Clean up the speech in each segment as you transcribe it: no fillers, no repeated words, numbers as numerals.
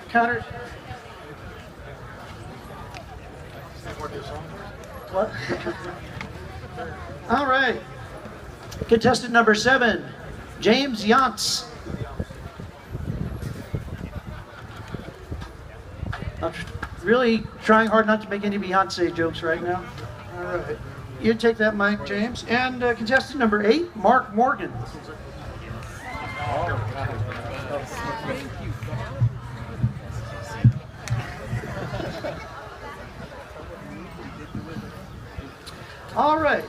counter. What? All right. Contestant number 7, James Yantz. I'm really trying hard not to make any Beyonce jokes right now. All right. You take that mic, James. And contestant number 8, Mark Morgan. All right.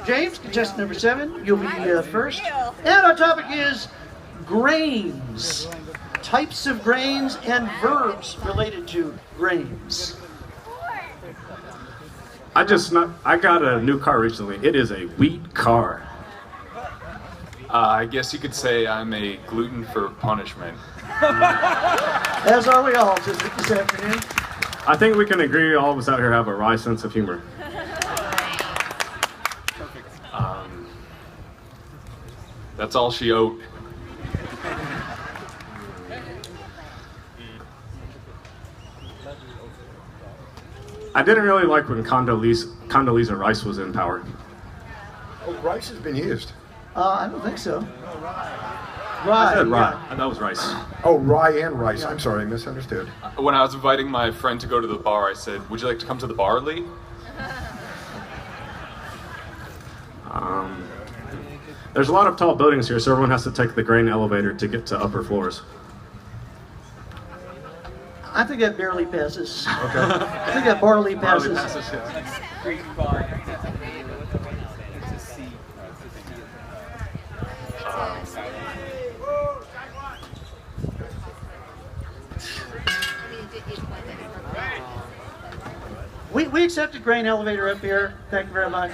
James, contestant number 7, you'll be first. And our topic is grains. Types of grains and verbs related to grains. I got a new car recently. It is a wheat car. I guess you could say I'm a gluten for punishment. As are we all this afternoon. I think we can agree all of us out here have a wry sense of humor. That's all she owed. I didn't really like when Condoleezza Rice was in power. Oh, rice has been used. I don't think so. I said rye. Yeah. That was rice. Oh, rye and rice. I'm sorry, I misunderstood. When I was inviting my friend to go to the bar, I said, "Would you like to come to the bar, Lee?" There's a lot of tall buildings here, so everyone has to take the grain elevator to get to upper floors. I think that barely passes. Okay. I think that barely passes. We accepted grain elevator up here. Thank you very much.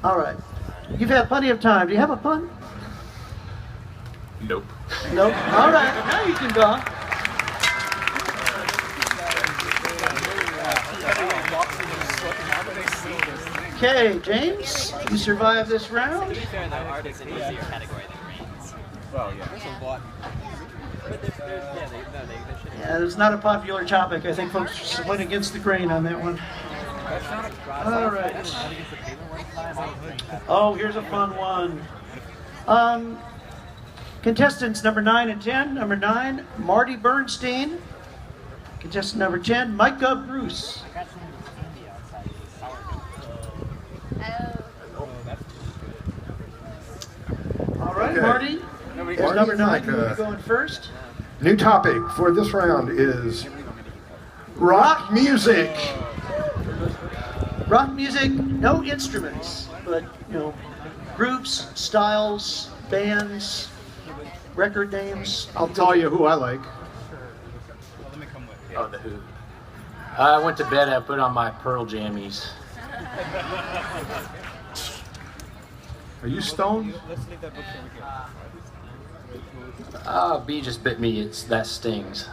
All right. You've had plenty of time. Do you have a pun? Nope. Nope. All right. Now you can go. Okay, James, you survived this round. Yeah, it's not a popular topic. I think folks went against the grain on that one. All right. Oh, here's a fun one. Contestants number 9 and 10. Number 9, Marty Bernstein. Contestant number 10, Micah Bruce. All right, Okay. Marty. Here's number 9. You're going first. New topic for this round is rock music. Rock music, no instruments, but groups, styles, bands, record names. I'll tell you who I like. Oh, the Who. I went to bed. I put on my Pearl jammies. Are you stoned? Bee just bit me. That stings.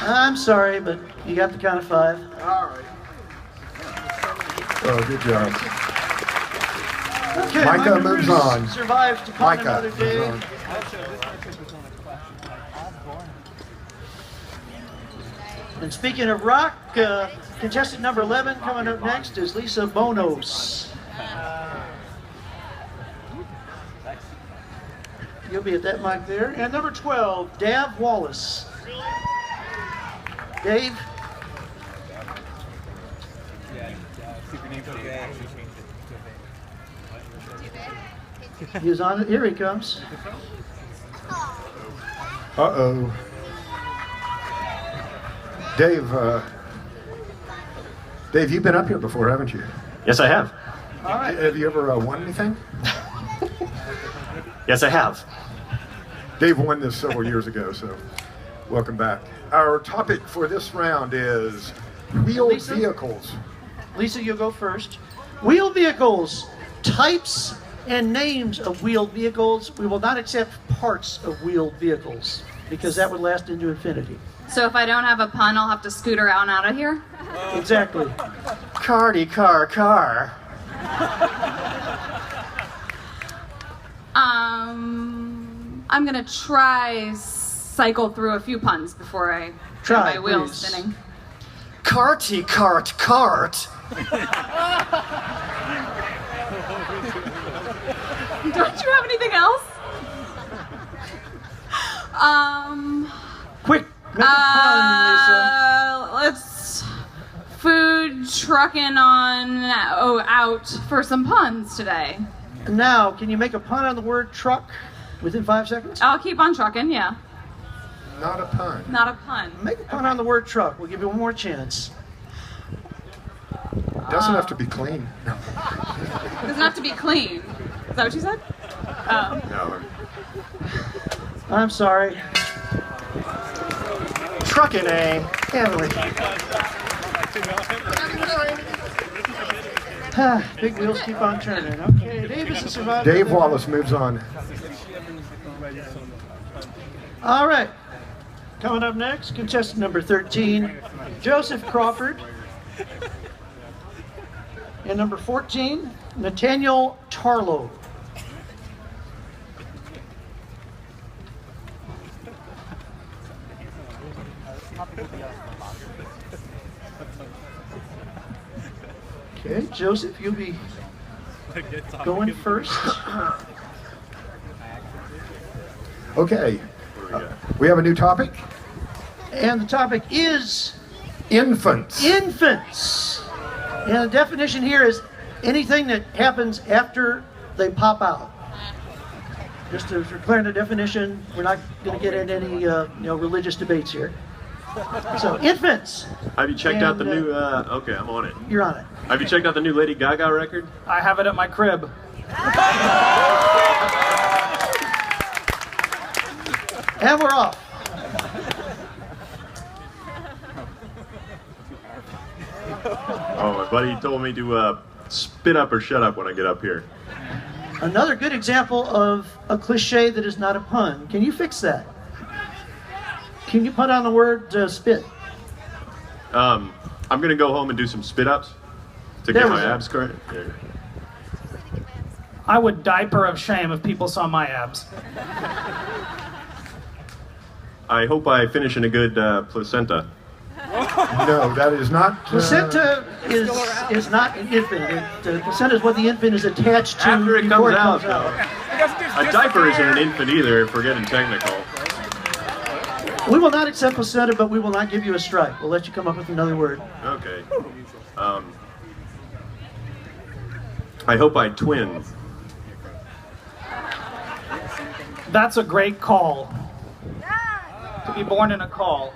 I'm sorry, but you got the count of 5. All right. Oh, good job. Okay, Micah moves Bruce on. survives to pun Micah another day. moves on. And speaking of rock, contestant number 11 coming up next is Lisa Bonos. You'll be at that mic there. And number 12, Dav Wallace. Dave? He's on it. Here he comes. Uh-oh. Dave, you've been up here before, haven't you? Yes, I have. All right. Have you ever won anything? Yes, I have. Dave won this several years ago, so welcome back. Our topic for this round is wheeled Lisa? vehicles. Lisa, you'll go first. Wheeled vehicles, types and names of wheeled vehicles. We will not accept parts of wheeled vehicles because that would last into infinity. So if I don't have a pun, I'll have to scoot around out of here? Exactly. Carty car. I'm gonna try cycle through a few puns before I Try, get my wheels please. spinning. Carty cart. Don't you have anything else? Quick, make a pun, Lisa. Let's food trucking on out for some puns today. Now, can you make a pun on the word truck within 5 seconds? I'll keep on trucking, yeah. Not a pun. Not a pun. Make a pun on the word truck. We'll give you one more chance. Doesn't have to be clean. Doesn't have to be clean. Is that what you said? Oh. No. I'm sorry. Trucking, eh? Emily. Big wheels keep on turning. Okay, Davis is surviving. Dave Wallace moves on. All right. Coming up next, contestant number 13, Joseph Crawford. And number 14, Nathaniel Tarlow. Okay, Joseph, you'll be going first. Okay. We have a new topic. And the topic is Infants. infants. And the definition here is anything that happens after they pop out. Just to declare the definition, we're not going to get into any religious debates here. So, infants. Have you checked out the And, new? Okay, I'm on it. You're on it. Have you checked out the new Lady Gaga record? I have it at my crib. And we're off. Oh, my buddy told me to spit up or shut up when I get up here. Another good example of a cliche that is not a pun. Can you fix that? Can you put on the word spit? I'm gonna go home and do some spit ups to There get we my go. abs correct. Yeah. I would diaper of shame if people saw my abs. I hope I finish in a good placenta. No, that is not. Placenta is not an infant. The placenta is what the infant is attached to After it before comes it out, comes out. A diaper isn't an infant either, if we're getting technical. We will not accept placenta, but we will not give you a strike. We'll let you come up with another word. Okay. I hope I twin. That's a great call. To be born in a call.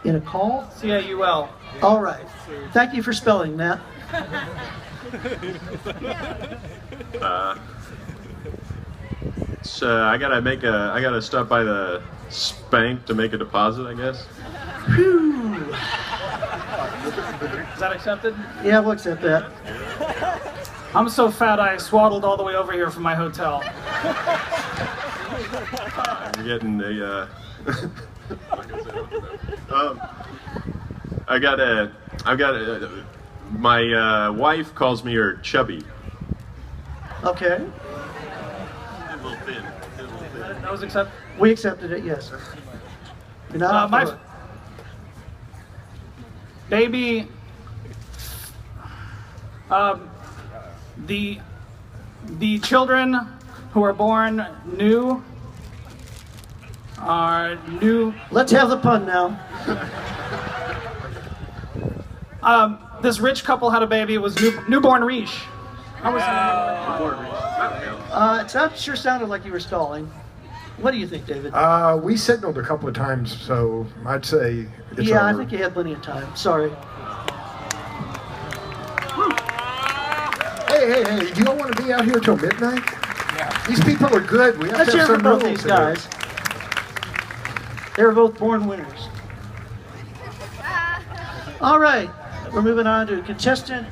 In a call? C-A-U-L. All right. Thank you for spelling that. I gotta stop by the spank to make a deposit, I guess. Whew. Is that accepted? Yeah, we'll accept that. I'm so fat I swaddled all the way over here from my hotel. I'm getting the. My wife calls me her chubby. Okay. A little thin. That was accepted. We accepted it, yes. You're not off the my hook. baby. The children who are born new are new. Let's have the pun now. This rich couple had a baby. It was newborn Riche. It sure sounded like you were stalling. What do you think, David? We signaled a couple of times, so I'd say it's Yeah, I over. think you had plenty of time. Sorry. Hey, you don't want to be out here till midnight? Yeah. These people are good. We have Let's to hear have from some both rules these here. guys. They were both born winners. All right, we're moving on to contestant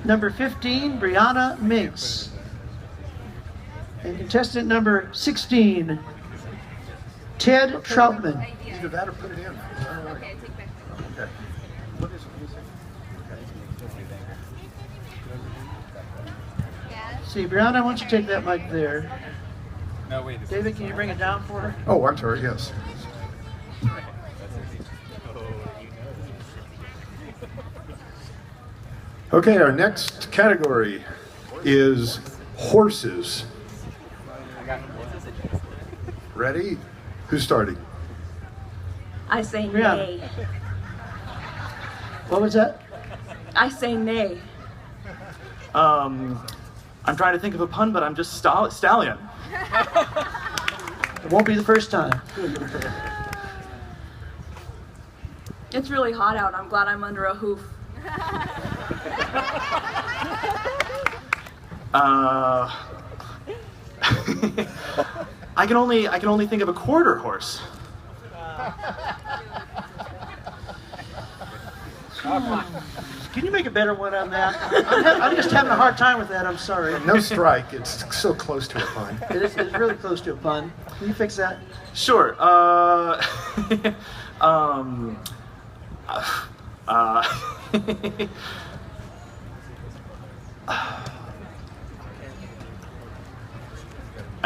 number 15, Brianna Minks. And contestant number 16, Ted Troutman. Either that or put it in. Okay. What is it? See, Brianna, why don't you take that mic there? No, wait. David, can you bring it down for her? Oh, I'm sorry, yes. Okay, our next category is horses. Ready? Who's starting? I say Brianna. nay. What was that? I say nay. I'm trying to think of a pun, but I'm just stallion. It won't be the first time. It's really hot out. I'm glad I'm under a hoof. I can only think of a quarter horse. Can you make a better one on that? I'm just having a hard time with that. I'm sorry. No strike. It's so close to a pun. It's really close to a pun. Can you fix that? Sure. I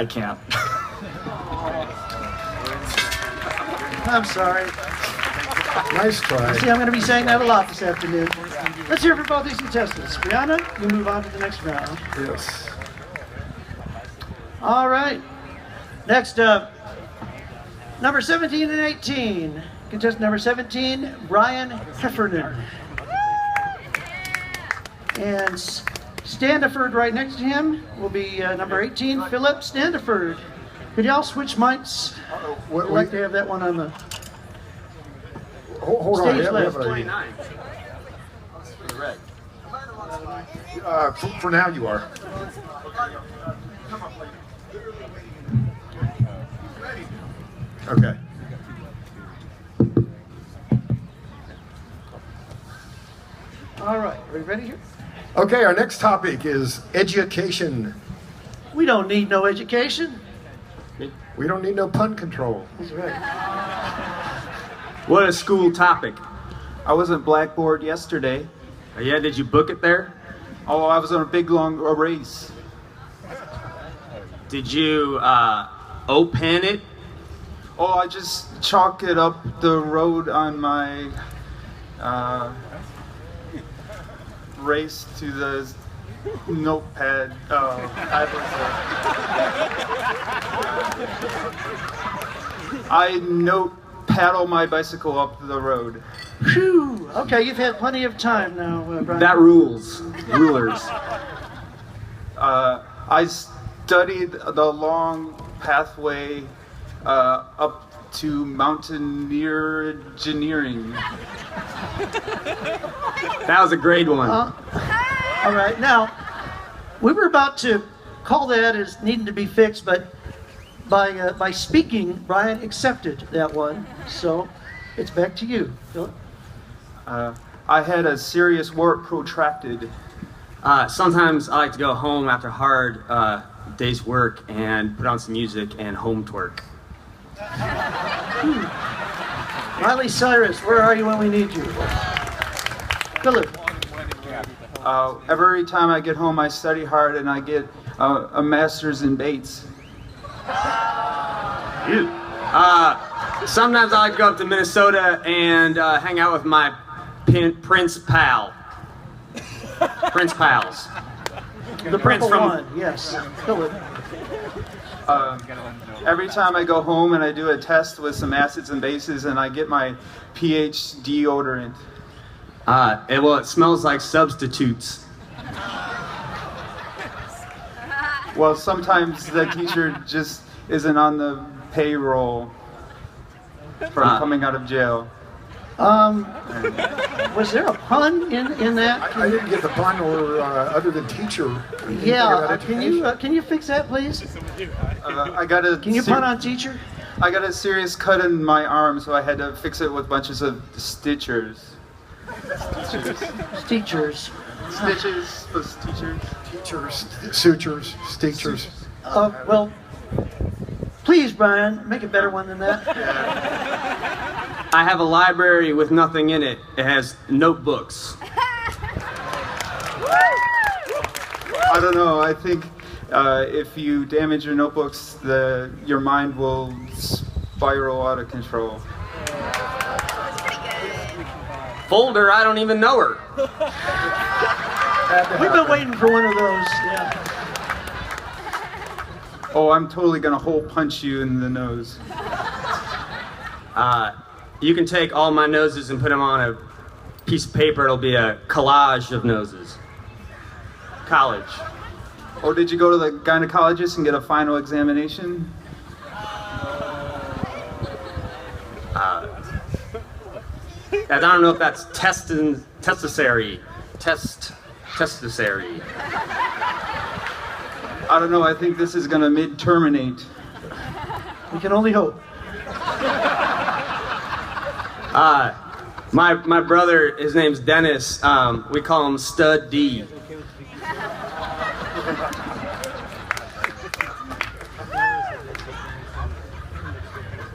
can't. I'm sorry. Nice try. See, I'm going to be saying that a lot this afternoon. Let's hear from both these contestants. Brianna, you move on to the next round. Yes. All right. Next up, number 17 and 18. Contestant number 17, Brian Heffernan. And Standiford right next to him will be number 18, Philip Standiford. Could y'all switch mics? I'd like to have that one on the Hold on. stage we have left. for now, you are. Okay. All right, are we ready here? Okay, our next topic is education. We don't need no education. We don't need no pun control. That's right. What a school topic. I was at Blackboard yesterday. Oh, yeah, did you book it there? Oh, I was on a big long race. Did you O.Pen it? Oh, I just chalk it up the road on my race to the notepad. I note paddle my bicycle up the road. Phew. Okay, you've had plenty of time now, Brian. That rules. Rulers. I studied the long pathway up to mountaineer engineering. That was a great one. All right, now, we were about to call that as needing to be fixed, but by speaking, Brian accepted that one. So it's back to you, Philip. I had a serious work protracted. Sometimes I like to go home after a hard day's work and put on some music and home twerk. Miley Cyrus, where are you when we need you? Philip. Every time I get home, I study hard and I get a master's in Bates. Sometimes I like to go up to Minnesota and hang out with my Prince pals. The purple one, yes. Philip. Every time I go home and I do a test with some acids and bases and I get my pH deodorant. It smells like substitutes. Well, sometimes the teacher just isn't on the payroll from coming out of jail. Was there a pun in that? I didn't get the pun or other than teacher. Yeah, can you fix that, please? Can you pun on teacher? I got a serious cut in my arm, so I had to fix it with bunches of stitchers. Stitchers. Stitches plus teachers. Teachers, sutures, stitchers. Well, please, Brian, make a better one than that. I have a library with nothing in it. It has notebooks. I don't know. I think if you damage your notebooks, your mind will spiral out of control. Folder, I don't even know her. We've been waiting for one of those. Yeah. Oh, I'm totally gonna hole punch you in the nose. You can take all my noses and put them on a piece of paper. It'll be a collage of noses. College. Or did you go to the gynecologist and get a final examination? I don't know if that's testicary. Testicary. I don't know. I think this is gonna mid-terminate. We can only hope. My brother, his name's Dennis. We call him Stud D.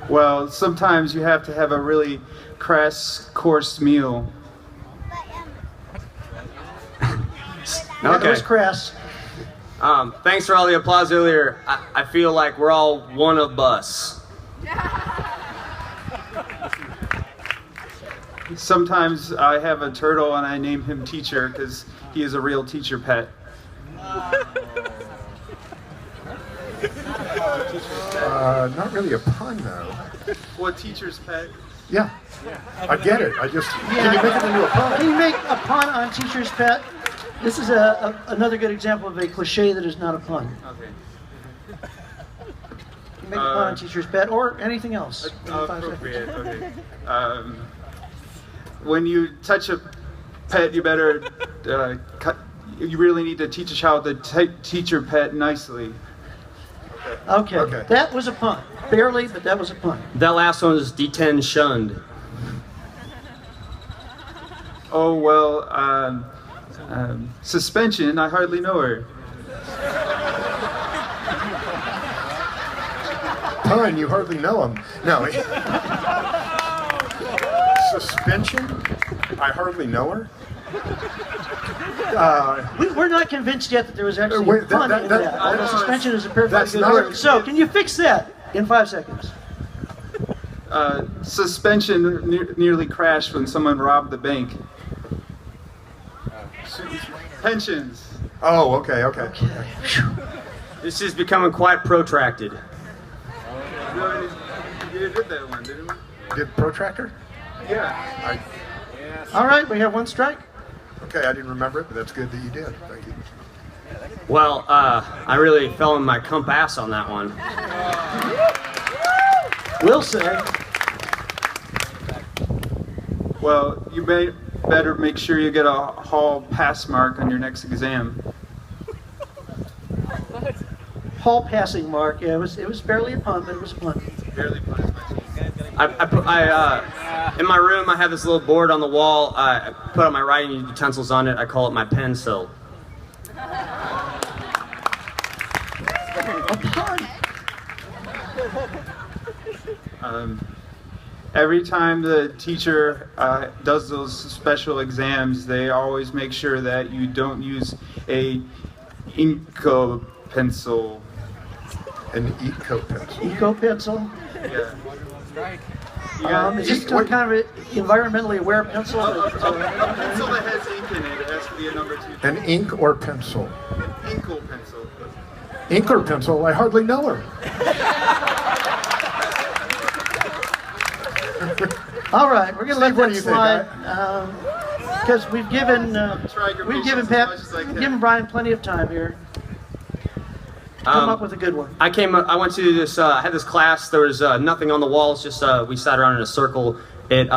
Well, sometimes you have to have a really crass course meal. That was crass. Thanks for all the applause earlier. I feel like we're all one of us. Sometimes I have a turtle and I name him Teacher because he is a real teacher pet. Not really a pun, though. What teacher's pet? Yeah, I get it. Can you make it into a pun? Can you make a pun on teacher's pet? This is another good example of a cliche that is not a pun. Okay. You make a pun on teacher's pet or anything else. Appropriate. Okay. When you touch a pet, you better you really need to teach a child to teach your pet nicely. Okay. That was a pun. Barely, but that was a pun. That last one was D10 shunned. Oh, well, suspension, I hardly know her. Pun, you hardly know him. No. Suspension? I hardly know her? We're not convinced yet that there was actually a pun in that. Suspension is a perfectly good word. So, can you fix that in 5 seconds? Suspension nearly crashed when someone robbed the bank. Pensions. Oh, okay. This is becoming quite protracted. You did that one, didn't we? Did protractor? Yeah. All right, we have one strike. Okay, I didn't remember it, but that's good that you did. Thank you. Well, I really fell in my compass on that one. We'll say. Well, you better make sure you get a hall pass mark on your next exam. Hall passing mark. Yeah, it was barely a pun, but it was a pun. Barely pun. In my room, I have this little board on the wall. I put all my writing utensils on it. I call it my pencil. A pun. Every time the teacher does those special exams, they always make sure that you don't use a Inco pencil. An eco pencil. Eco pencil. Yeah. Is this some kind of an environmentally aware pencil? A pencil that has ink in it. It has to be a number 2. An ink or pencil? An Inco pencil. Ink or pencil? I hardly know her. All right, we're going to let What that do you slide think? because we've given patience Brian plenty of time here. Come up with a good one. I went to this, I had this class, there was nothing on the walls, just we sat around in a circle at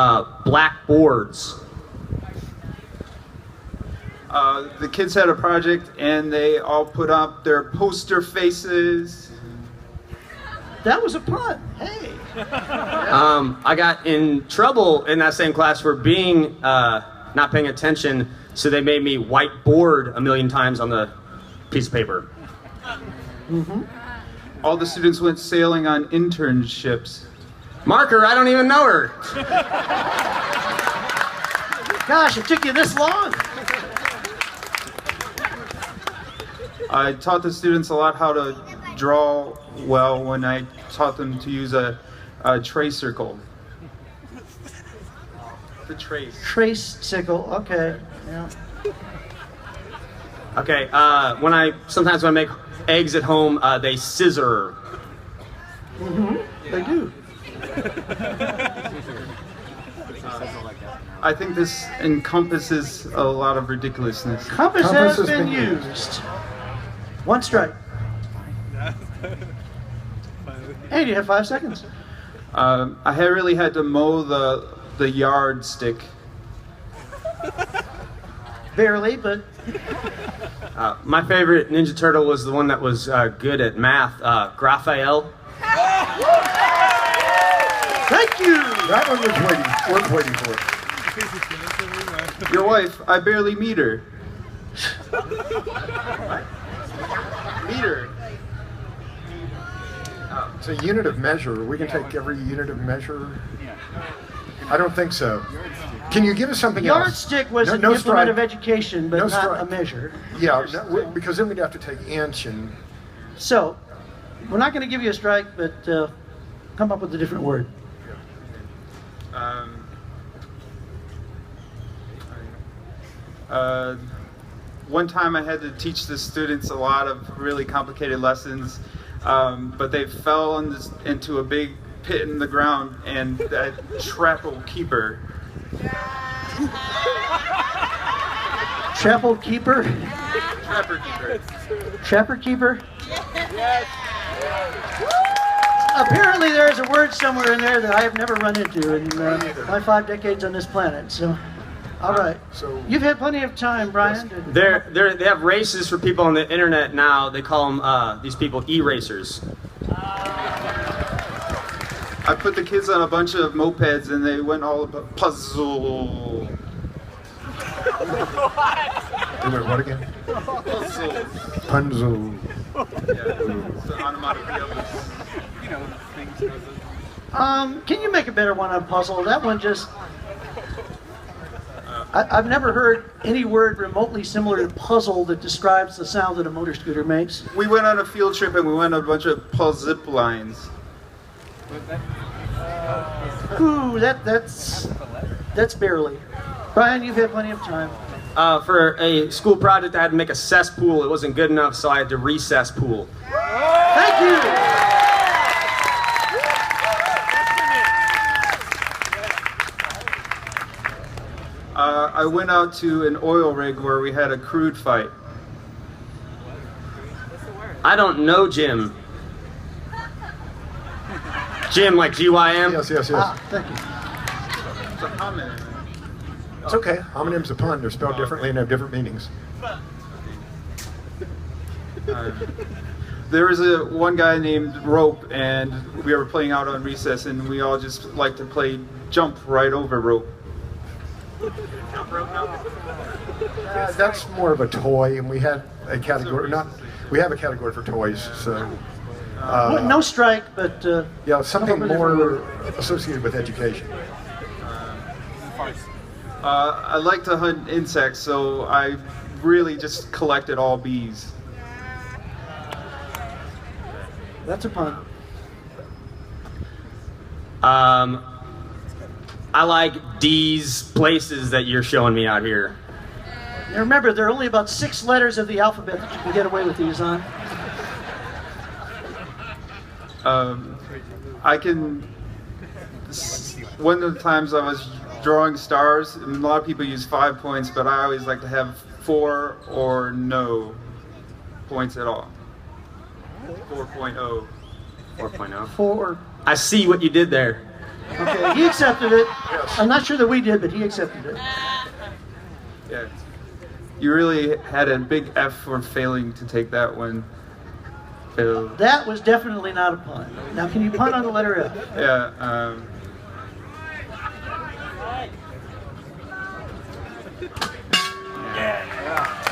blackboards. The kids had a project and they all put up their poster faces. That was a pun. Hey. I got in trouble in that same class for being not paying attention, so they made me whiteboard a million times on the piece of paper. Mm-hmm. All the students went sailing on internships. Marker, I don't even know her. Gosh, it took you this long. I taught the students a lot how to draw well when I taught them to use a trace circle. The trace. Trace sickle. Okay. Yeah. Okay, sometimes when I make eggs at home, they scissor. They do. I think this encompasses a lot of ridiculousnly. Compass has been used. One strike. And you have 5 seconds. I really had to mow the yardstick. Barely, but My favorite Ninja Turtle was the one that was good at math, Raphael. thank you. That one was worth waiting for. Your wife, I barely meet her. Meet her. It's a unit of measure. We can take every unit of measure. I don't think so. Can you give us something else? Yardstick was an no implement strike. of education, but No not strike. a measure. Yeah, because then we'd have to take inch and. So, we're not going to give you a strike, but come up with a different word. One time I had to teach the students a lot of really complicated lessons, but they fell into a big pit in the ground, and that trapple keeper. Chapel keeper? Trapper keeper. Trapper keeper? Apparently there's a word somewhere in there that I have never run into in my 5 decades on this planet. So, all right. So You've had plenty of time, Brian. They have races for people on the internet now. They call them these people e-racers. I put the kids on a bunch of mopeds, and they went all about puzzle. Wait, what again? Puzzle. Punzel. Yeah, so onomatopoeia. Can you make a better one on puzzle? That one just... I've never heard any word remotely similar to puzzle that describes the sound that a motor scooter makes. We went on a field trip, and we went on a bunch of zip lines. Ooh, that's barely. Brian, you've had plenty of time. For a school project, I had to make a cesspool. It wasn't good enough, so I had to recess pool. Thank you. I went out to an oil rig where we had a crude fight. I don't know Jim. Jim, like G-Y-M? Yes. It's a comment. It's okay. Homonym's a pun. They're spelled differently and have different meanings. There was one guy named Rope, and we were playing out on recess, and we all just like to play jump right over rope. That's more of a toy, and we had a category. We have a category for toys. So. No strike, but Yeah, something more associated with education. I like to hunt insects, so I really just collected all bees. that's a pun. I like these places that you're showing me out here. Now remember, there are only about 6 letters of the alphabet that you can get away with these on. One of the times I was drawing stars, and a lot of people use 5 points, but I always like to have 4 or no points at all. 4.0. 4.0. 4. I see what you did there. Okay, he accepted it. I'm not sure that we did, but he accepted it. Yeah. You really had a big F for failing to take that one. Phil. That was definitely not a pun. Now, can you pun on the letter F? Yeah.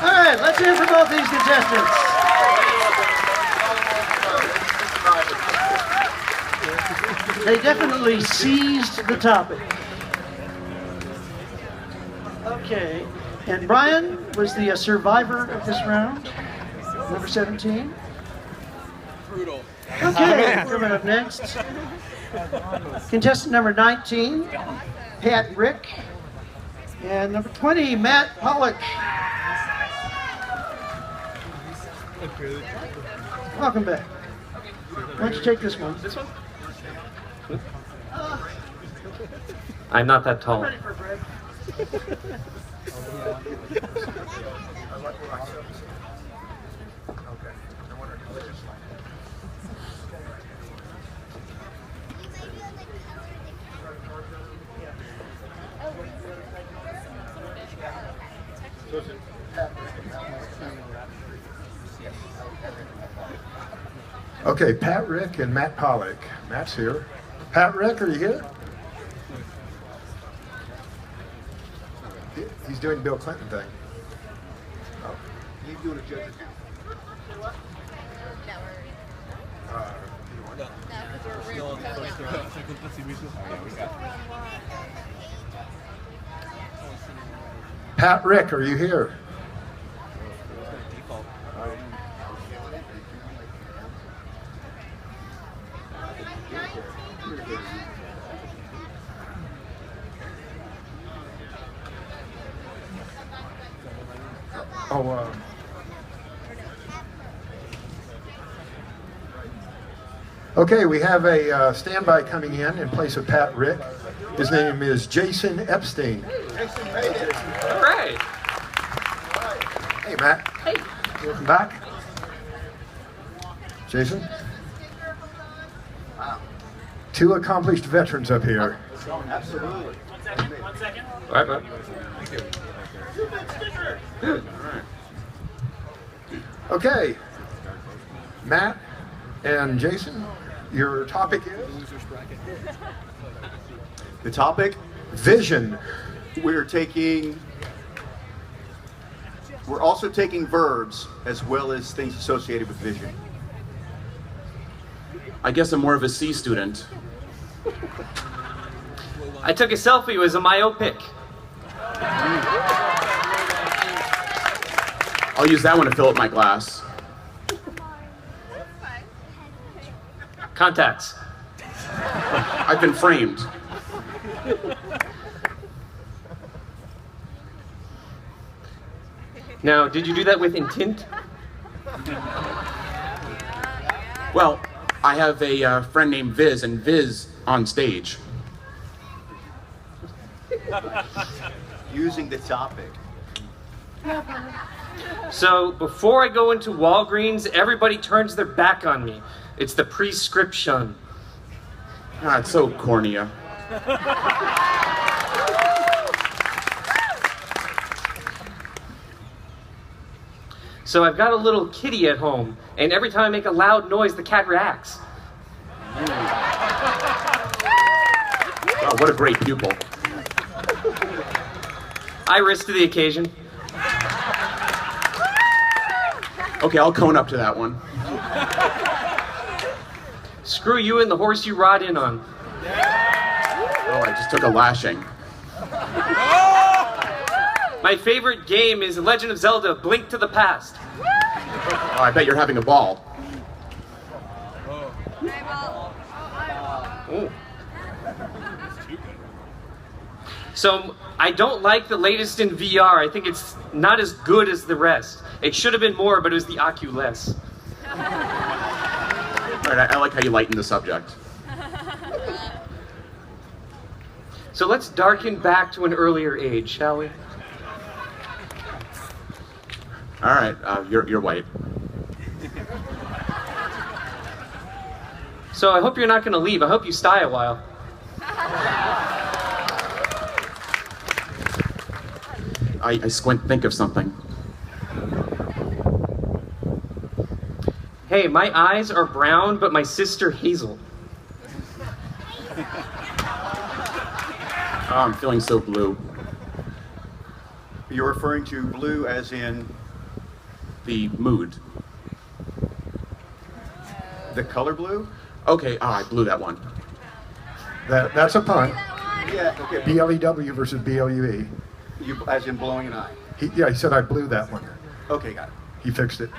All right, let's hear from both these contestants. They definitely seized the topic. Okay, and Brian was the survivor of this round. Number 17. Okay, coming up next. Contestant number 19, Pat Rick. And number 20, Matt Pollock. Welcome back. Why don't you take this one? This one? I'm not that tall. Ready for a break. Okay, Pat Rick and Matt Pollock. Matt's here. Pat Rick, are you here? He's doing the Bill Clinton thing. Oh. He's doing a judge account. Pat Rick, are you here? Okay, we have a standby coming in place of Pat Rick. His name is Jason Epstein. All right. Hey, Matt. Hey. Welcome back. Jason? Wow. Two accomplished veterans up here. Absolutely. 1 second. All right, bud. Good. Okay. Matt and Jason, your topic is? The topic? Vision. We're also taking verbs as well as things associated with vision. I guess I'm more of a C student. I took a selfie. It was a myopic. I'll use that one to fill up my glass. Contacts. I've been framed. Now, did you do that with intent? Well, I have a friend named Viz, and Viz on stage. Using the topic. So, before I go into Walgreens, everybody turns their back on me. It's the prescription. Ah, it's so corny. So I've got a little kitty at home, and every time I make a loud noise, the cat reacts. Wow, what a great pupil. I rise to the occasion. Okay, I'll cone up to that one. Screw you and the horse you ride in on. Oh, I just took a lashing. My favorite game is Legend of Zelda: Blink to the Past. Oh, I bet you're having a ball. Ooh. So I don't like the latest in VR. I think it's not as good as the rest. It should have been more, but it was the Oculus. All right, I like how you lighten the subject. So let's darken back to an earlier age, shall we? All right, you're white. So I hope you're not going to leave. I hope you stay a while. I squint, think of something. Hey, my eyes are brown, but my sister hazel. Oh, I'm feeling so blue. You're referring to blue as in The mood. the color blue? Okay, I blew that one. That's a pun. Yeah, okay. B-L-E-W versus B-L-U-E. You, as in blowing an eye. He said I blew that one. Okay, got it. He fixed it.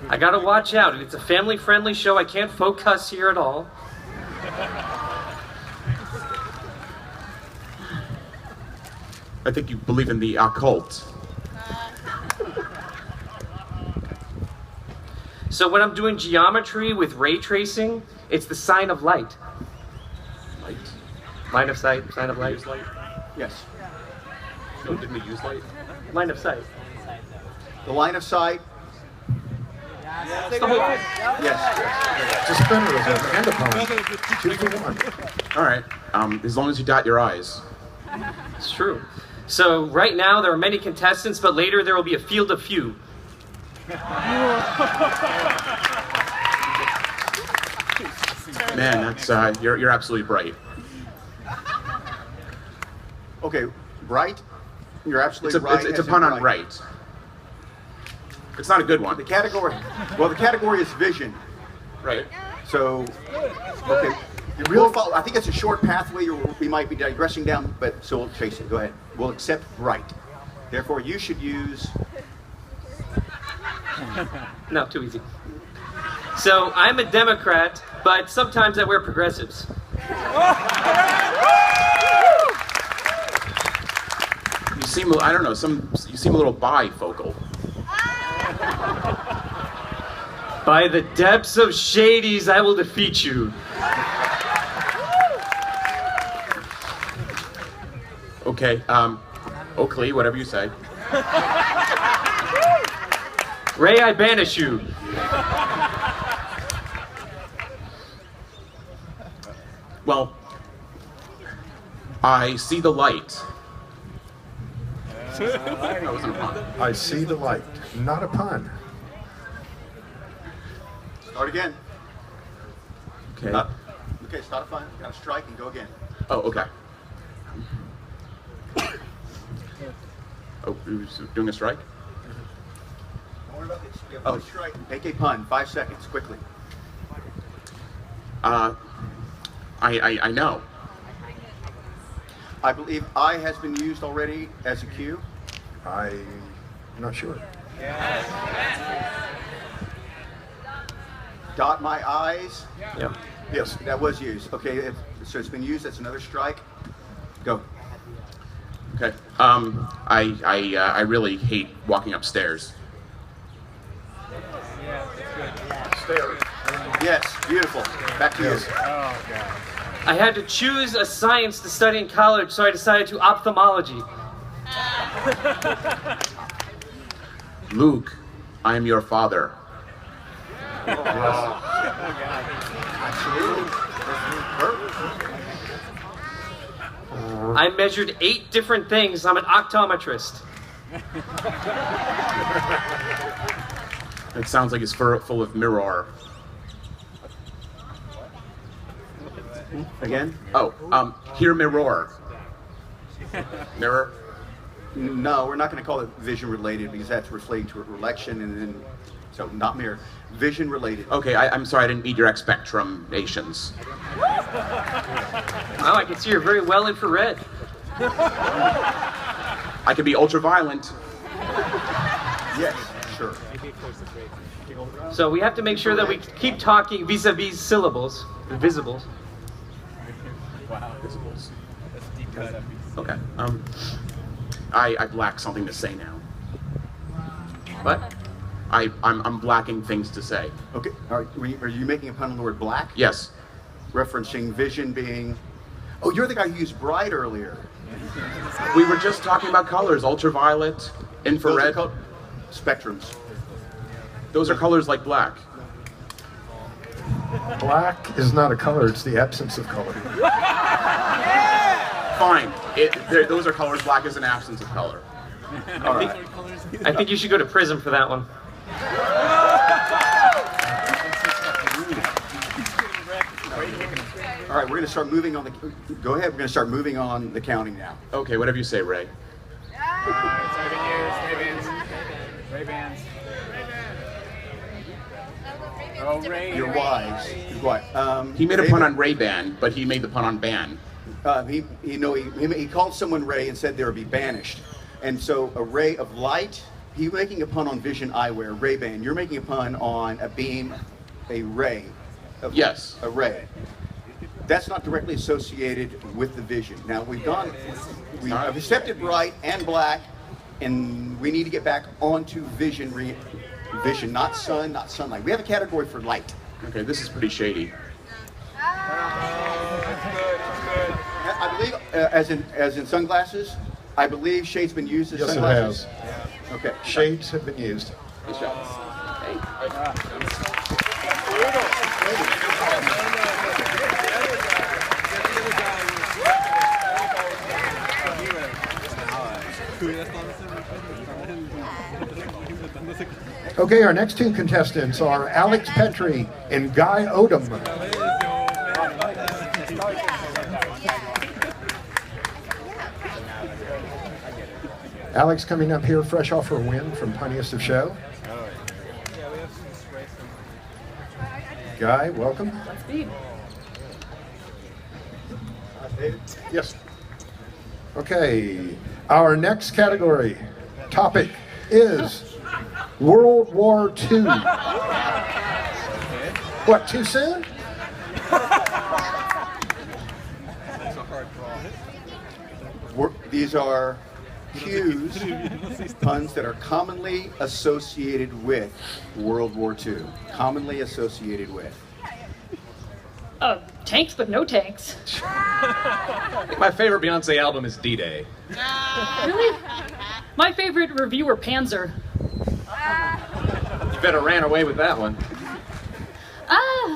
I gotta watch out. It's a family-friendly show. I can't focus here at all. I think you believe in the occult. So when I'm doing geometry with ray tracing, it's the sign of light. Light? Line of sight, sign of light. Use light? Yes. No, didn't we use light? Line of sight. The line of sight. It's the whole thing. Yes. It's a spinnerism and a pun. 2 for 1. All right. As long as you dot your I's. It's true. So right now there are many contestants, but later there will be a field of few. Man, that's you're absolutely bright. Okay, bright. You're absolutely right. It's a pun on right. It's not a good one. The category. Well, the category is vision. Right. So, okay. We'll follow, I think it's a short pathway, or we might be digressing down, but so we'll chase it. Go ahead. We'll accept right. Therefore, you should use. No, too easy. So I'm a Democrat, but sometimes I wear progressives. You seem, I don't know, you seem a little bifocal. By the depths of Shades, I will defeat you. Okay, Oakley, whatever you say. Ray, I banish you. Well, I see the light. That wasn't a pun. I see the light. Not a pun. Start again. Okay. Okay, start a fun. Got to strike and go again. Oh, okay. Oh, you're doing a strike? Don't worry about this. You have one strike. Make a pun. 5 seconds, quickly. I know. I believe I has been used already as a cue. I'm not sure. Dot my I's. Yeah. Yes, that was used. Okay, so it's been used. That's another strike. Go. Okay. I really hate walking upstairs. Stairs. Yes, beautiful. Back to you. I had to choose a science to study in college, so I decided to ophthalmology. Luke, I am your father. I measured 8 different things. I'm an optometrist. It sounds like it's full of mirror. Again? Oh, here mirror. Mirror? No, we're not going to call it vision related because that's relating to reflection and then, so not mirror. Vision related. Okay, I'm sorry I didn't meet your expectations. Oh, I can see you're very well infrared. I can be ultraviolet. Yes, sure. So we have to make sure that we keep talking vis-a-vis syllables, visibles. Wow, visibles. Okay. I lack something to say now. What? I'm lacking things to say. Okay. All right. Are you making a pun on the word black? Yes. Referencing vision being. Oh, you're the guy who used bright earlier. We were just talking about colors: ultraviolet, infrared. Spectrums. Those are colors like black. Black is not a color, it's the absence of color. Fine. Those are colors. Black is an absence of color. All right. I think you should go to prison for that one. All right, we're going to start moving on the. Go ahead. We're going to start moving on the counting now. Okay, whatever you say, Ray. Ray-Bans. You're wise. You're wise. He made a pun on Ray-Ban, but he made the pun on ban. He called someone Ray and said they would be banished. And so a ray of light he's making a pun on vision eyewear, Ray-Ban. You're making a pun on a beam, a ray. Yes. A ray. That's not directly associated with the vision. Now we've accepted bright and black, and we need to get back onto vision, vision, not sun, not sunlight. We have a category for light. Okay, this is pretty shady. I believe, as in sunglasses, I believe shade's been used as sunglasses. Yes, it has. Okay. Shades have been used. Good job. Okay, our next two contestants are Alex Petrie and Guy Odom. Alex coming up here fresh off her win from Punniest of Show. Guy, welcome. Yes. Okay, our next category, topic is World War II. What, too soon? These are cues, puns that are commonly associated with World War II. Commonly associated with. Tanks, but no tanks. My favorite Beyonce album is D-Day. Really? My favorite reviewer, Panzer. You better ran away with that one.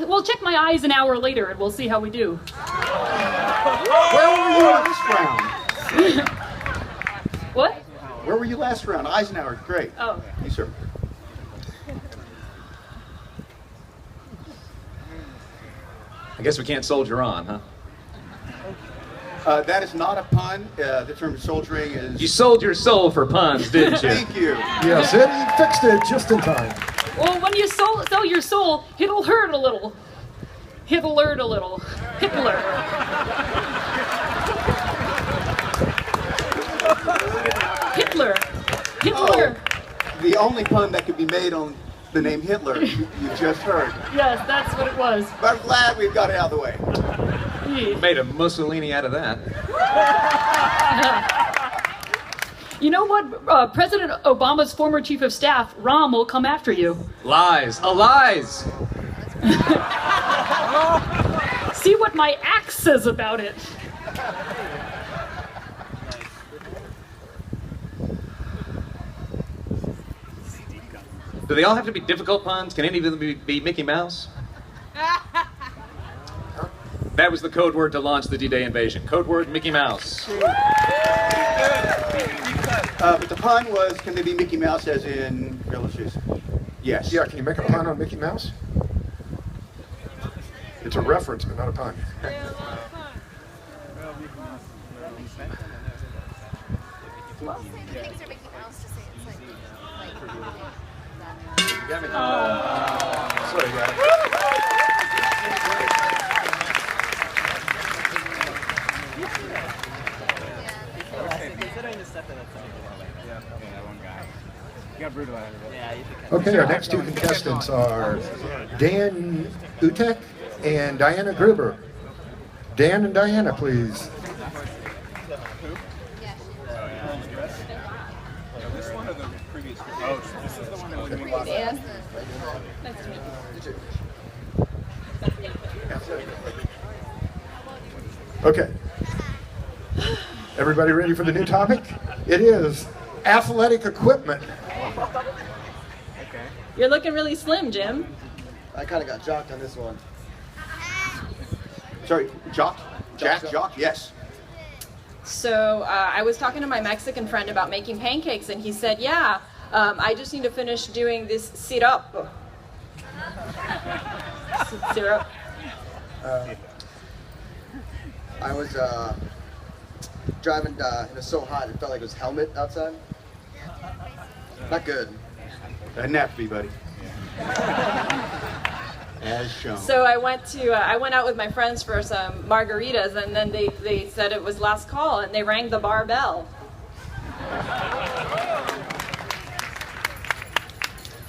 Well, check my eyes an hour later and we'll see how we do. Where were you last round? What? Where were you last round? Eisenhower, great. Oh. Yes, sir. I guess we can't soldier on, huh? That is not a pun. The term soldiering is... You sold your soul for puns, didn't you? Thank you. Yes, it fixed it just in time. Well, when you sell your soul, it'll hurt a little. It'll hurt a little. Hitler. Hitler. Hitler. Oh, the only pun that could be made on the name Hitler, you just heard. Yes, that's what it was. But I'm glad we've got it out of the way. Made a Mussolini out of that. You know what? President Obama's former chief of staff, Rom, will come after you. Lies. Lies. See what my axe says about it. Do they all have to be difficult puns? Can any of them be Mickey Mouse? That was the code word to launch the D-Day invasion. Code word Mickey Mouse. But the pun was, can they be Mickey Mouse as in Gorilla Shoes? Yes. Yeah, can you make a pun on Mickey Mouse? It's a reference, but not a pun. Sorry, guys. Okay, our next two contestants are Dan Utek and Diana Gruber. Dan and Diana, please. Okay. Everybody ready for the new topic? It is athletic equipment. You're looking really slim, Jim. I kind of got jocked on this one. Sorry, jocked? Jocked? Yes. So I was talking to my Mexican friend about making pancakes, and he said, yeah, I just need to finish doing this syrup. Syrup. I was driving, it was so hot, it felt like it was helmet outside. Not good. Doesn't have to be, buddy. As shown. So I went out with my friends for some margaritas, and then they said it was last call, and they rang the bar bell.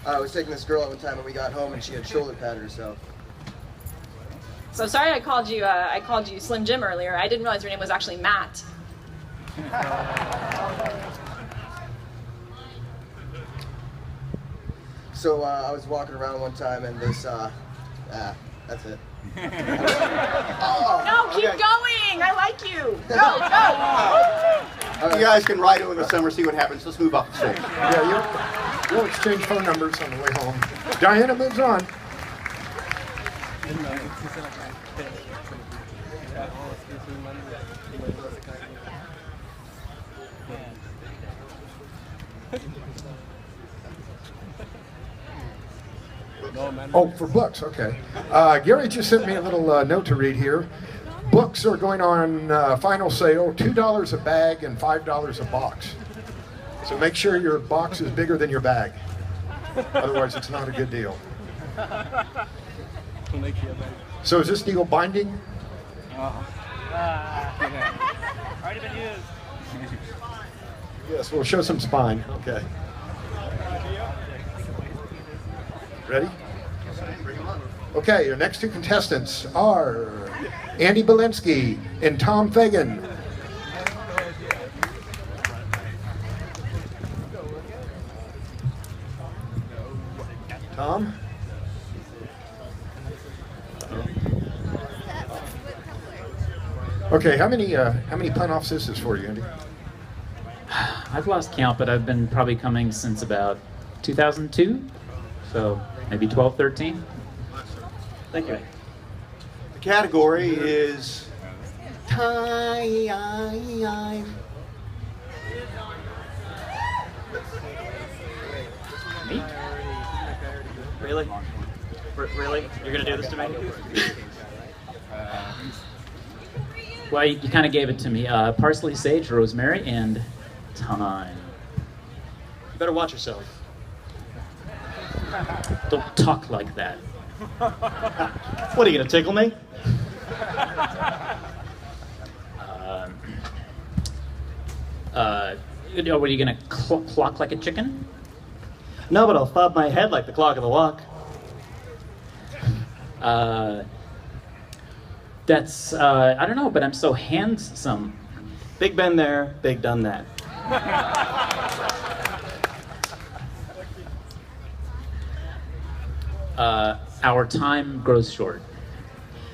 I was taking this girl at one time when we got home, and she had shoulder padded herself. So sorry I called you Slim Jim earlier. I didn't realize your name was actually Matt. So I was walking around one time, and this, that's it. No, keep going. I like you. Go. You guys can ride it in the summer, see what happens. Let's move off the stage. Yeah, you'll exchange phone numbers on the way home. Diana moves on. Oh, for books, okay. Gary just sent me a little note to read here. Books are going on final sale, $2 a bag and $5 a box. So make sure your box is bigger than your bag. Otherwise, it's not a good deal. So is this deal binding? Already been used. Yes, we'll show some spine. Okay. Ready? Okay, your next two contestants are Andy Belinsky and Tom Fagan. Tom? Okay, how many pun-offs is this for you, Andy? I've lost count, but I've been probably coming since about 2002, so maybe 12, 13. Thank you. The category is time. Me? Really? Really? You're gonna do this to me? Well, you kind of gave it to me. Parsley, sage, rosemary, and thyme. You better watch yourself. Don't talk like that. What, are you gonna tickle me? What, are you gonna clock like a chicken? No, but I'll fob my head like the clock of the walk. That's, I don't know, but I'm so handsome. Big been there, big done that. Our time grows short.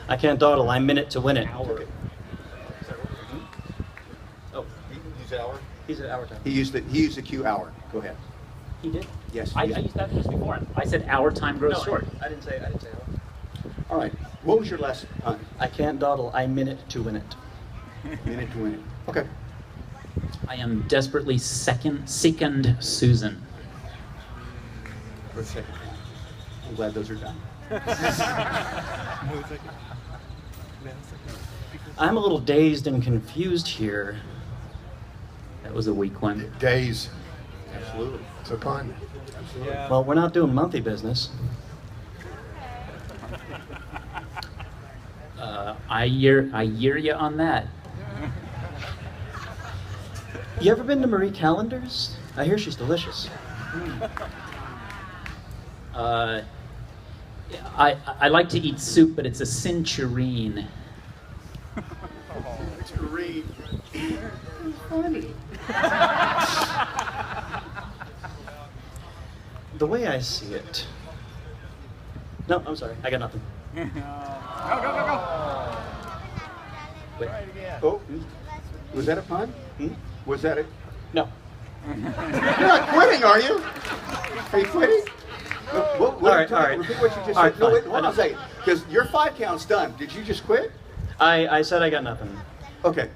I can't dawdle, I'm in it to win it. Okay. Oh, He used hour? He's at hour time. He used the Q hour. Go ahead. He did? Yes. I used that just before. I said our time grows short. I didn't say hour. All right. What was your last pun? I can't dawdle, I'm in it to win it. Minute to win it. Okay. I am desperately second Susan. For a second. I'm glad those are done. I'm a little dazed and confused here. That was a weak one. Days. Absolutely. It's a pun. Absolutely. Well, we're not doing monkey business. I hear you on that. You ever been to Marie Callender's? I hear she's delicious. I like to eat soup, but it's a cinturine. Tureen. Funny. The way I see it. No, I'm sorry. I got nothing. Go. Wait. Oh, was that a pun? Was that it? No. You're not quitting, are you? Are you quitting? All right. Repeat what you just said. No, wait, hold on a second. Because your 5 count's done. Did you just quit? I said I got nothing. Okay.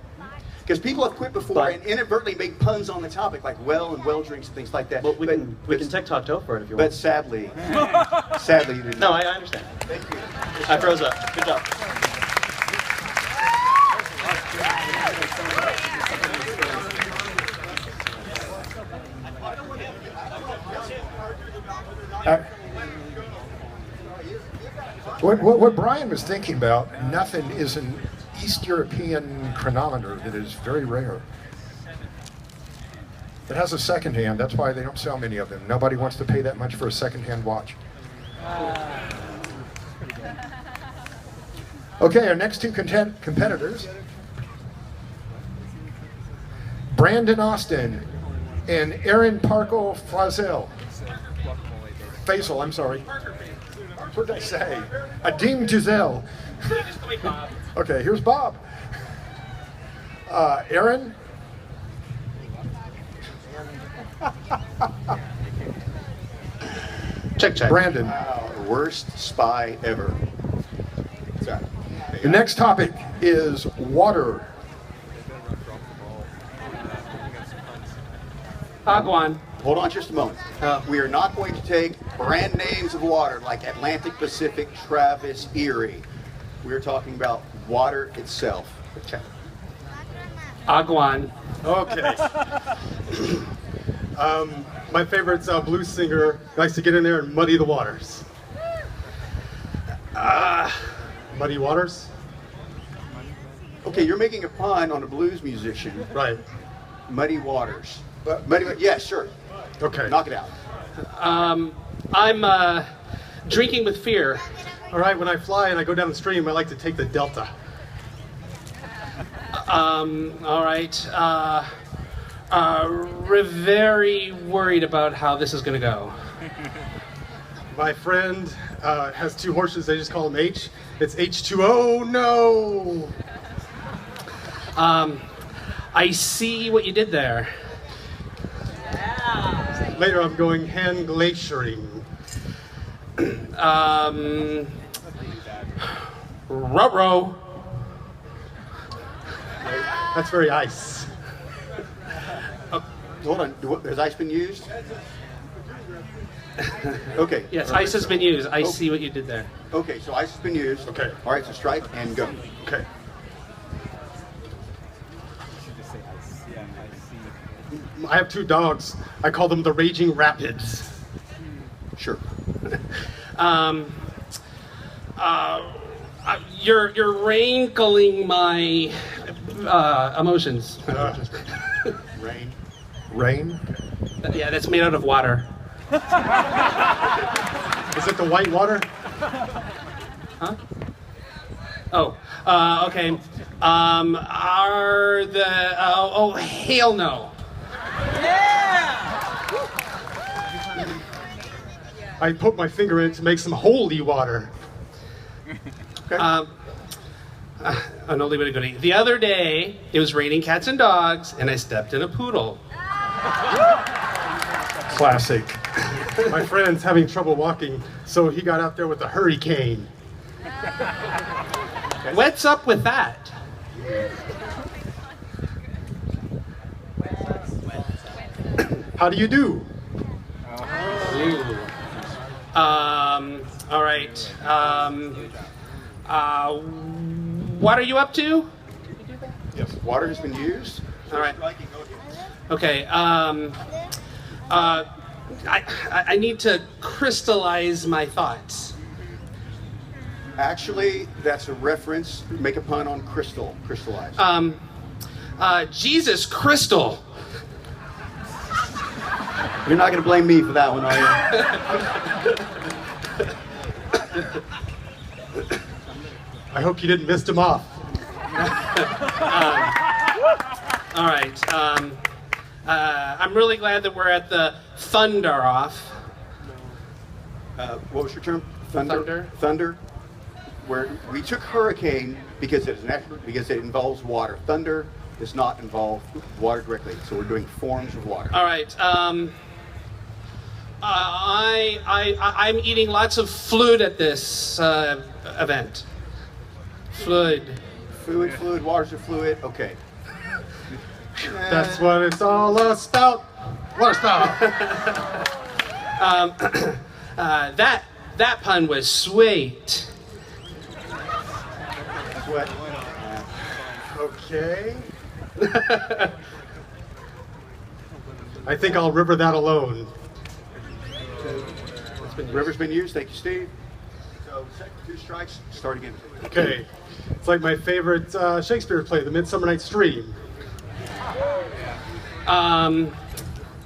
Because people have quit before and inadvertently make puns on the topic, like well and well drinks and things like that. Well, we can TikTok for it if you want. But sadly, you didn't. No, I understand. Thank you. I froze up. Good job. What Brian was thinking about, nothing is an East European chronometer that is very rare. It has a second hand. That's why they don't sell many of them. Nobody wants to pay that much for a second-hand watch. Okay, our next two competitors, Brandon Austin and Aaron Parkle Fazel. Faisal, I'm sorry. What did I say? Adim Giselle. Okay, here's Bob. Aaron. Check. Brandon. The worst spy ever. Sorry. The next topic is water. Aguan. Hold on just a moment. We are not going to take brand names of water like Atlantic, Pacific, Travis, Erie. We're talking about water itself. Okay. Aguan. Okay. My favorite's blues singer. Likes to get in there and muddy the waters. Muddy waters? Okay, you're making a pun on a blues musician. Right. Muddy waters. Yeah, sure. Okay. Knock it out. I'm drinking with fear. All right, when I fly and I go down the stream, I like to take the delta. All right. We're very worried about how this is going to go. My friend has two horses. They just call him H. It's H2O. No. I see what you did there. Later, I'm going hand glaciering. Ruh-roh. That's very ice. Hold on. Has ice been used? Okay. Yes, ice has been used. I see what you did there. Okay, so ice has been used. Okay. All right, so strike and go. Okay. I have two dogs. I call them the Raging Rapids. Sure. You're rankling my emotions. Rain. Rain? Yeah, that's made out of water. Is it the white water? Huh? Oh, okay. Are the... oh, hell no. I put my finger in it to make some holy water. Okay. An oldie but a goodie. The other day, it was raining cats and dogs, and I stepped in a poodle. Classic. My friend's having trouble walking, so he got out there with a hurricane. What's up with that? How do you do? All right. What are you up to? Yes. Water has been used. All right. Okay. I need to crystallize my thoughts. Actually, that's a reference. Make a pun on crystal. Crystallize. Jesus Crystal. You're not going to blame me for that one, are you? I hope you didn't miss him off. All right. I'm really glad that we're at the Thunder off. What was your term? Thunder. Where we took hurricane because it involves water. Thunder does not involve water directly, so we're doing forms of water. All right. I'm eating lots of fluid at this event. Fluid. Fluid. Water's a fluid. Okay. That's what it's all about. Water spout. That pun was sweet. Sweat. Okay. I think I'll river that alone. River's been used. Thank you, Steve. So, second 2 strikes. Start again. Okay. It's like my favorite Shakespeare play, The Midsummer Night's Dream.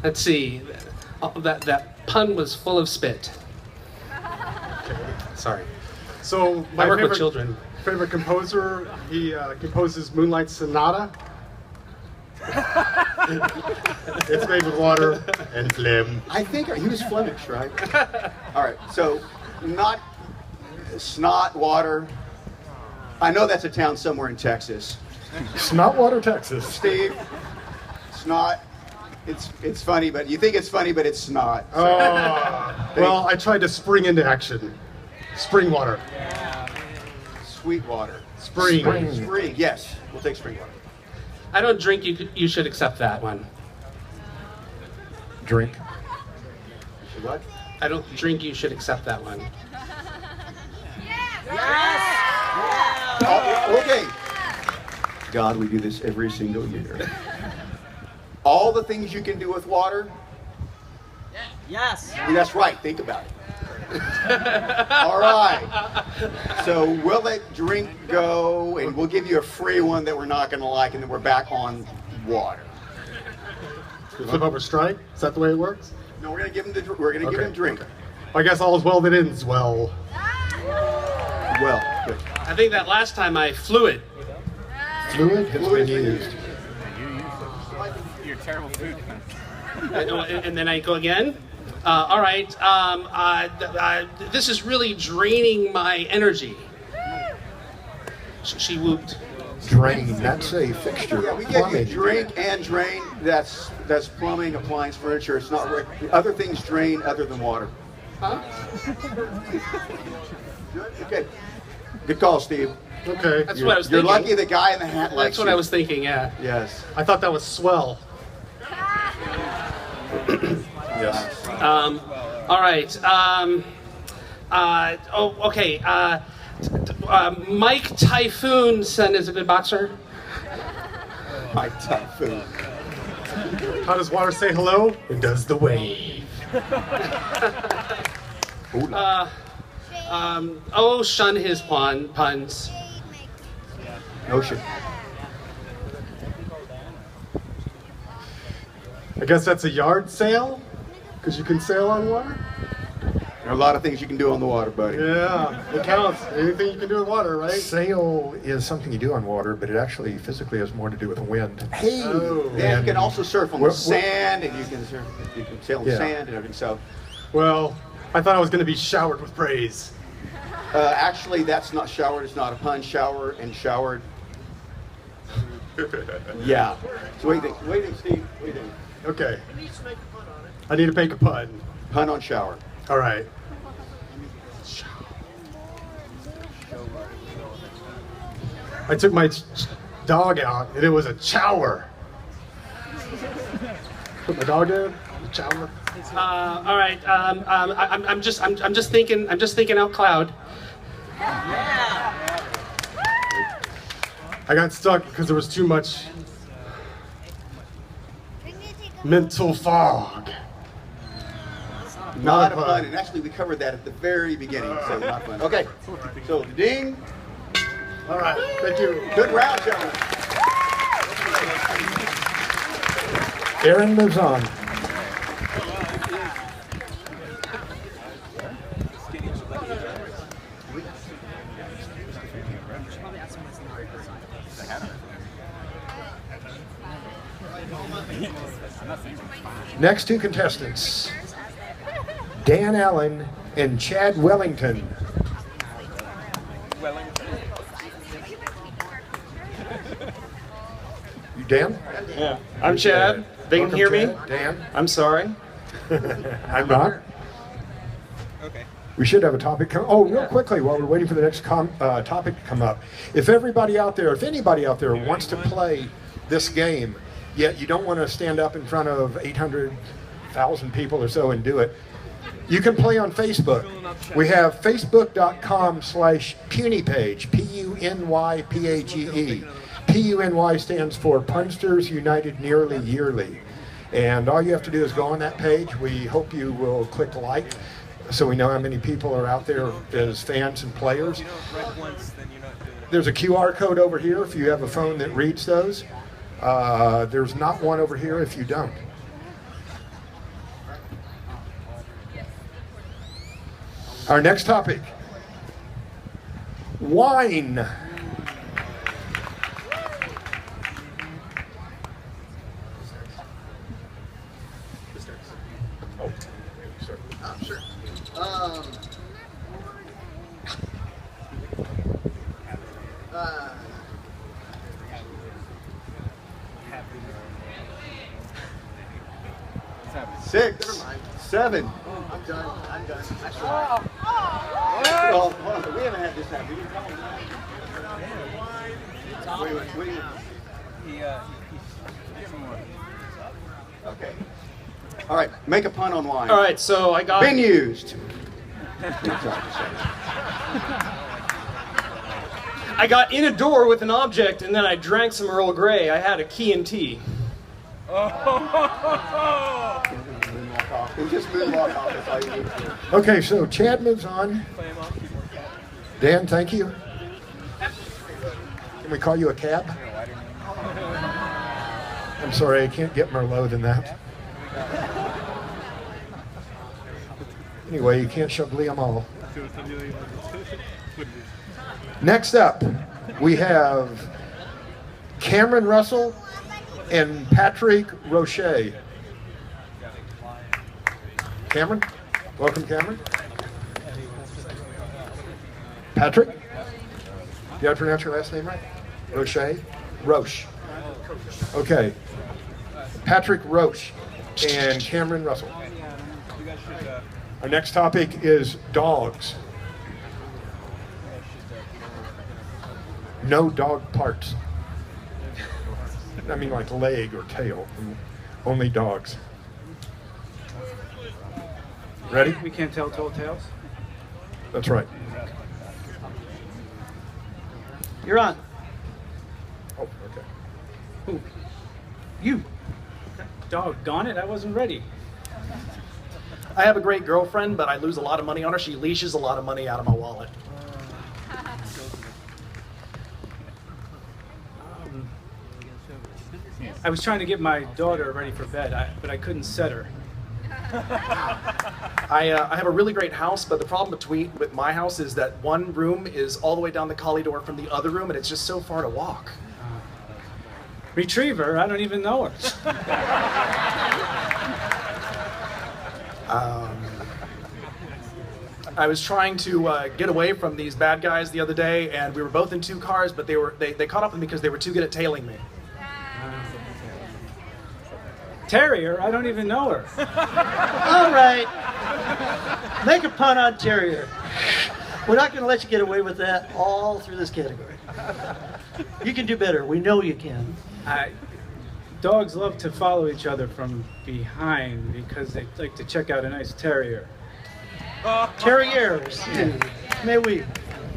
Let's see. That pun was full of spit. Sorry. So my I work with favorite, children. favorite composer, he composes Moonlight Sonata. It's made with water and phlegm. I think he was Flemish, right? All right, so not snot water. I know that's a town somewhere in Texas. Snotwater, Texas. Steve, snot. It's funny, but you think it's funny, but it's snot. So. Well, I tried to spring into action. Spring water. Sweet water. Spring. Spring, yes. We'll take spring water. I don't drink. You should accept that one. Drink. What? I don't drink. You should accept that one. Oh, okay. God, we do this every single year. All the things you can do with water. Yes. That's right. Think about it. All right. So we'll let drink go, and we'll give you a free one that we're not going to like, and then we're back on water. Flip over strike? Is that the way it works? No, we're going to give him give him drink. I guess all is well that ends well. Well, good. I think that last time I flew it. Fluid has been used. You're terrible food. And then I go again. All right. This is really draining my energy. She whooped. Drain. That's a fixture. Yeah, we give you drink and drain. That's plumbing, appliance, furniture. It's not other things drain other than water. Huh? Okay. Good call, Steve. Okay. That's what I was thinking. You're lucky the guy in the hat likes That's what I was thinking. Yeah. Yes. I thought that was swell. Yes. All right. Okay. Mike Typhoon son is a good boxer. Mike Typhoon. How does water say hello? It does the wave. Shun his puns. Ocean. I guess that's a yard sail? Because you can sail on water? There are a lot of things you can do on the water, buddy. Yeah, it counts. Anything you can do with water, right? Sail is something you do on water, but it actually physically has more to do with the wind. Hey, and you can also surf on the sand, and you can sail on sand and everything. So, well, I thought I was going to be showered with praise. Actually, that's not showered. It's not a pun. Shower and showered. Yeah. So what do you think? What do you think, Steve? What do you think? Okay. I need to make a pun. Pun on shower. All right. I took my dog out, and it was a chower. Put my dog in. A chower. All right. I'm just thinking out loud. I got stuck because there was too much mental fog. Not a pun. And actually, we covered that at the very beginning, so not fun. Okay. So, ding. All right. Thank you. Good round, gentlemen. Aaron moves on. Next two contestants, Dan Allen and Chad Wellington. You Dan? Yeah. I'm Chad. They can hear me? Dan? I'm sorry. I'm not. Okay. We should have a topic come. Oh, real quickly, while we're waiting for the next topic to come up. If anybody out there wants to play this game, yet you don't want to stand up in front of 800,000 people or so and do it, you can play on Facebook. We have facebook.com/PunyPage, PUNYPAGE. PUNY stands for Punsters United Nearly Yearly. And all you have to do is go on that page. We hope you will click like so we know how many people are out there as fans and players. There's a QR code over here if you have a phone that reads those. There's not one over here if you don't. Our next topic, wine. Sure. Six, 7. I'm done. Actually, Well, hold on, we haven't had this happen. You tell them. Wait. Okay. All right, make a pun on wine. All right, so I got... Been used. I got in a door with an object, and then I drank some Earl Grey. I had a key and tea. Just moonwalk off. That's all you need to do. Okay, so Chad moves on. Dan, thank you. Can we call you a cab? I'm sorry, I can't get more low than that. Anyway, you can't shove Liam all. Next up, we have Cameron Russell and Patrick Roche. Cameron? Welcome, Cameron. Patrick? Did I pronounce your last name right? Roche? Roche. Okay. Patrick Roche and Cameron Russell. Our next topic is dogs. No dog parts. I mean like leg or tail. Only dogs. Ready? We can't tell tall tales. That's right. You're on. Oh, okay. Who? You. Doggone it, I wasn't ready. I have a great girlfriend, but I lose a lot of money on her. She leashes a lot of money out of my wallet. I was trying to get my daughter ready for bed, but I couldn't set her. I have a really great house, but the problem with my house is that one room is all the way down the corridor from the other room, and it's just so far to walk. Retriever? I don't even know her. I was trying to get away from these bad guys the other day, and we were both in 2 cars, but they caught up with me because they were too good at tailing me. Terrier? I don't even know her. All right. Make a pun on terrier. We're not going to let you get away with that all through this category. You can do better. We know you can. Dogs love to follow each other from behind because they like to check out a nice terrier. Terriers. May we?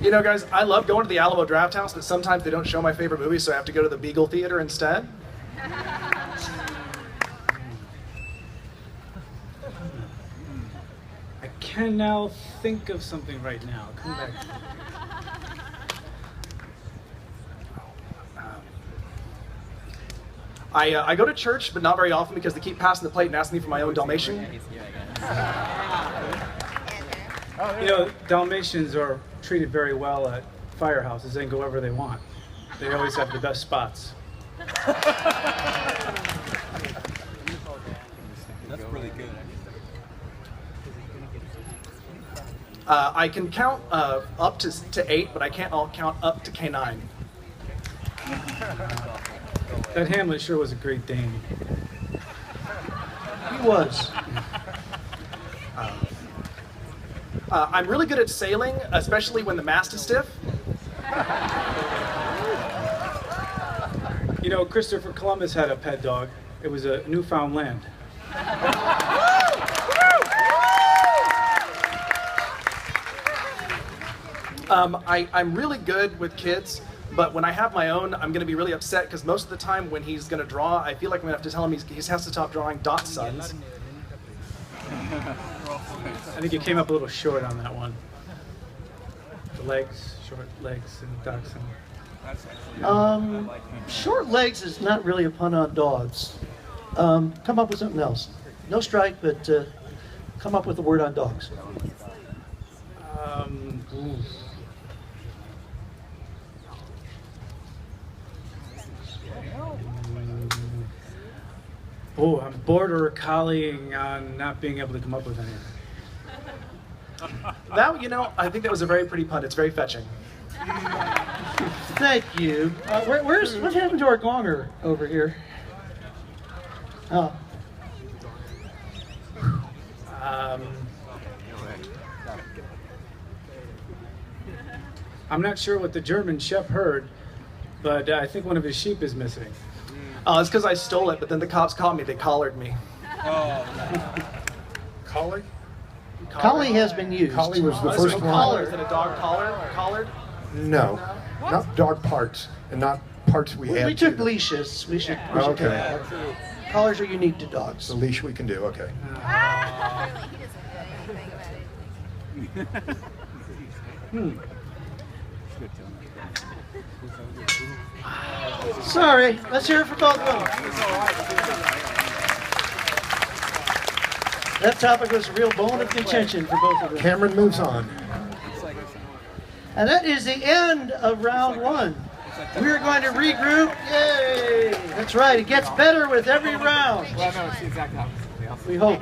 You know, guys, I love going to the Alamo Draft House, but sometimes they don't show my favorite movies, so I have to go to the Beagle Theater instead. I can now think of something right now. Come back. I go to church, but not very often because they keep passing the plate and asking me for my own Dalmatian. You know, Dalmatians are treated very well at firehouses. They can go wherever they want. They always have the best spots. That's really good. I can count up to 8, but I can't count up to K9. That Hamlet sure was a great Dane. He was. I'm really good at sailing, especially when the mast is stiff. You know, Christopher Columbus had a pet dog. It was a Newfoundland. I'm really good with kids, but when I have my own, I'm going to be really upset because most of the time when he's going to draw, I feel like I'm going to have to tell him he has to stop drawing dot sons. I think you came up a little short on that one. The legs, short legs, and dachshund. Short legs is not really a pun on dogs. Come up with something else. No strike, but come up with a word on dogs. Oh, I'm border collieing on not being able to come up with anything. That, you know, I think that was a very pretty pun. It's very fetching. Thank you. What happened to our gonger over here? Oh. I'm not sure what the German chef heard, but I think one of his sheep is missing. Oh, it's because I stole it, but then the cops caught me. They collared me. Collie? Collie has been used. Collie was the Is first it a one. collar? Is it a dog collar? Collared? No, not dog parts, and not parts we have. We took leashes. We should Okay. Collars are unique to dogs. The leash we can do, okay. Sorry. Let's hear it for both of them. That topic was a real bone of contention for both of them. Cameron moves on. And that is the end of round one. We're going to regroup. Yay! That's right. It gets better with every round. Well, no, it's the exact opposite. We hope.